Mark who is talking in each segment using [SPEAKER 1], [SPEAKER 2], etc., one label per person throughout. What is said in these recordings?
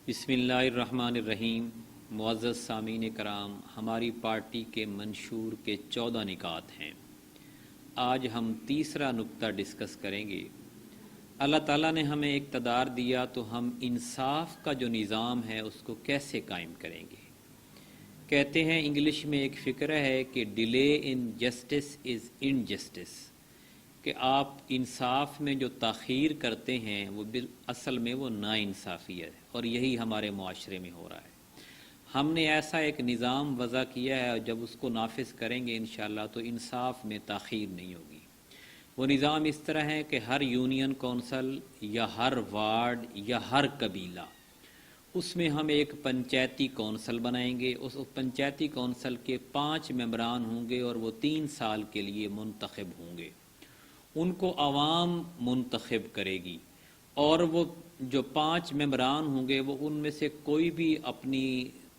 [SPEAKER 1] بسم اللہ الرحمن الرحیم۔ معزز سامعین کرام، ہماری پارٹی کے منشور کے 14 نکات ہیں۔ آج ہم تیسرا نکتہ ڈسکس کریں گے۔ اللہ تعالیٰ نے ہمیں اقتدار دیا تو ہم انصاف کا جو نظام ہے اس کو کیسے قائم کریں گے۔ کہتے ہیں انگلش میں ایک فقرہ ہے کہ delay in justice is injustice, کہ آپ انصاف میں جو تاخیر کرتے ہیں وہ اصل میں وہ ناانصافی ہے، اور یہی ہمارے معاشرے میں ہو رہا ہے۔ ہم نے ایسا ایک نظام وضع کیا ہے اور جب اس کو نافذ کریں گے انشاءاللہ تو انصاف میں تاخیر نہیں ہوگی۔ وہ نظام اس طرح ہے کہ ہر یونین کونسل یا ہر وارڈ یا ہر قبیلہ، اس میں ہم ایک پنچایتی کونسل بنائیں گے۔ اس پنچایتی کونسل کے 5 ممبران ہوں گے اور وہ 3 سال کے لیے منتخب ہوں گے۔ ان کو عوام منتخب کرے گی، اور وہ جو 5 ممبران ہوں گے وہ ان میں سے کوئی بھی اپنی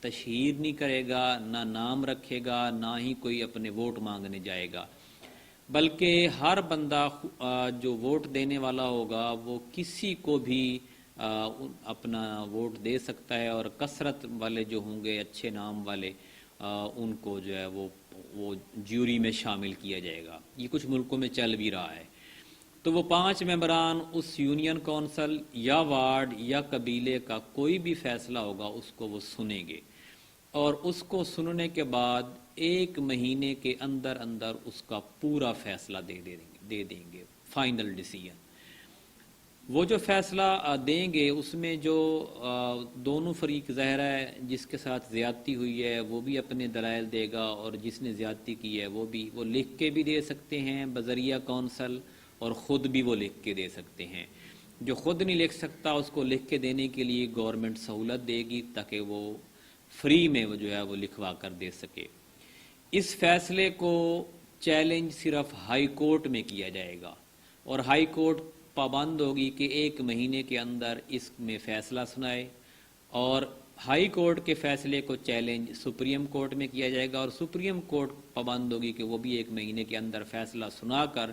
[SPEAKER 1] تشہیر نہیں کرے گا، نہ نام رکھے گا، نہ ہی کوئی اپنے ووٹ مانگنے جائے گا، بلکہ ہر بندہ جو ووٹ دینے والا ہوگا وہ کسی کو بھی اپنا ووٹ دے سکتا ہے، اور کثرت والے جو ہوں گے اچھے نام والے ان کو جو ہے وہ جیوری میں شامل کیا جائے گا۔ یہ کچھ ملکوں میں چل بھی رہا ہے۔ تو وہ 5 ممبران اس یونین کونسل یا وارڈ یا قبیلے کا کوئی بھی فیصلہ ہوگا اس کو وہ سنیں گے، اور اس کو سننے کے بعد 1 مہینے کے اندر اندر اس کا پورا فیصلہ دے دیں گے، فائنل ڈیسیژن۔ وہ جو فیصلہ دیں گے اس میں جو دونوں فریق ظاہر ہے، جس کے ساتھ زیادتی ہوئی ہے وہ بھی اپنے دلائل دے گا، اور جس نے زیادتی کی ہے وہ لکھ کے بھی دے سکتے ہیں بذریعہ کونسل، اور خود بھی وہ لکھ کے دے سکتے ہیں۔ جو خود نہیں لکھ سکتا اس کو لکھ کے دینے کے لیے گورنمنٹ سہولت دے گی تاکہ وہ فری میں وہ جو ہے وہ لکھوا کر دے سکے۔ اس فیصلے کو چیلنج صرف ہائی کورٹ میں کیا جائے گا، اور ہائی کورٹ پابند ہوگی کہ 1 مہینے کے اندر اس میں فیصلہ سنائے، اور ہائی کورٹ کے فیصلے کو چیلنج سپریم کورٹ میں کیا جائے گا، اور سپریم کورٹ پابند ہوگی کہ وہ بھی 1 مہینے کے اندر فیصلہ سنا کر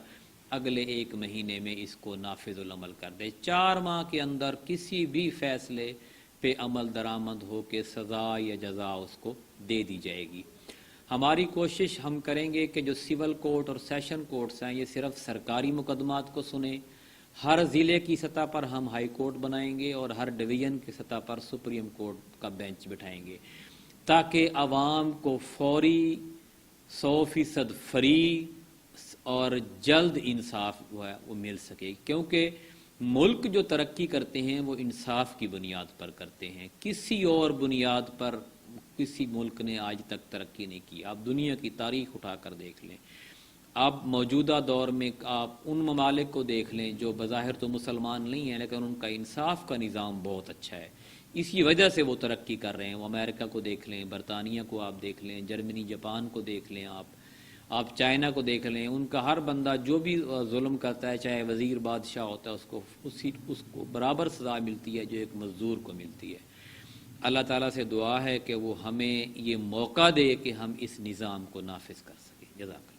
[SPEAKER 1] اگلے 1 مہینے میں اس کو نافذ العمل کر دے۔ 4 ماہ کے اندر کسی بھی فیصلے پہ عمل درآمد ہو کے سزا یا جزا اس کو دے دی جائے گی۔ ہماری کوشش ہم کریں گے کہ جو سول کورٹ اور سیشن کورٹس ہیں یہ صرف سرکاری مقدمات کو سنیں۔ ہر ضلع کی سطح پر ہم ہائی کورٹ بنائیں گے، اور ہر ڈویژن کی سطح پر سپریم کورٹ کا بینچ بٹھائیں گے، تاکہ عوام کو فوری 100% فری اور جلد انصاف وہ مل سکے، کیونکہ ملک جو ترقی کرتے ہیں وہ انصاف کی بنیاد پر کرتے ہیں۔ کسی اور بنیاد پر کسی ملک نے آج تک ترقی نہیں کی۔ آپ دنیا کی تاریخ اٹھا کر دیکھ لیں، آپ موجودہ دور میں آپ ان ممالک کو دیکھ لیں جو بظاہر تو مسلمان نہیں ہیں لیکن ان کا انصاف کا نظام بہت اچھا ہے، اسی وجہ سے وہ ترقی کر رہے ہیں۔ وہ امریکہ کو دیکھ لیں، برطانیہ کو آپ دیکھ لیں، جرمنی جاپان کو دیکھ لیں، آپ چائنا کو دیکھ لیں، ان کا ہر بندہ جو بھی ظلم کرتا ہے، چاہے وزیر بادشاہ ہوتا ہے، اس کو برابر سزا ملتی ہے جو ایک مزدور کو ملتی ہے۔ اللہ تعالیٰ سے دعا ہے کہ وہ ہمیں یہ موقع دے کہ ہم اس نظام کو نافذ کر سکیں۔ جزاک اللہ۔